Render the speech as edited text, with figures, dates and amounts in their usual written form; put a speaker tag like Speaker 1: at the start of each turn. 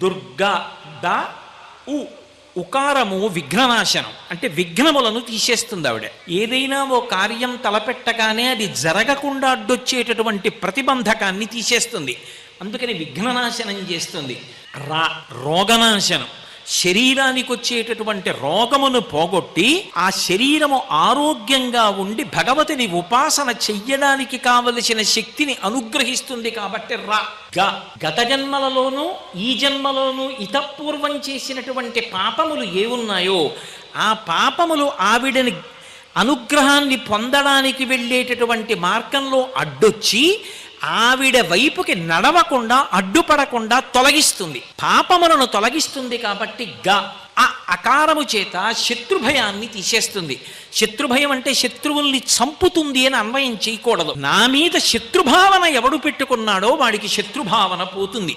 Speaker 1: Durga the ఉ ఉకారము విఘ్ననాశనం, అంటే విఘ్నములను తీసేస్తుంది ఆవిడ. ఏదైనా ఓ కార్యం తలపెట్టగానే అది జరగకుండా అడ్డొచ్చేటటువంటి ప్రతిబంధకాన్ని తీసేస్తుంది, అందుకని విఘ్ననాశనం చేస్తుంది. రోగనాశనం, శరీరానికి వచ్చేటటువంటి రోగమును పోగొట్టి ఆ శరీరము ఆరోగ్యంగా ఉండి భగవతిని ఉపాసన చెయ్యడానికి కావలసిన శక్తిని అనుగ్రహిస్తుంది. కాబట్టి గత జన్మలలోనూ ఈ జన్మలోనూ ఇతపూర్వం చేసినటువంటి పాపములు ఏవున్నాయో ఆ పాపములు ఆవిడని అనుగ్రహాన్ని పొందడానికి వెళ్ళేటటువంటి మార్గంలో అడ్డొచ్చి ఆవిడ వైపుకి నడవకుండా అడ్డుపడకుండా తొలగిస్తుంది, పాపములను తొలగిస్తుంది. కాబట్టి ఆ అకారము చేత శత్రుభయాన్ని తీసేస్తుంది. శత్రుభయం అంటే శత్రువుల్ని చంపుతుంది అని అన్వయం చేయకూడదు. నా మీద శత్రుభావన ఎవడు పెట్టుకున్నాడో వాడికి శత్రుభావన పోతుంది.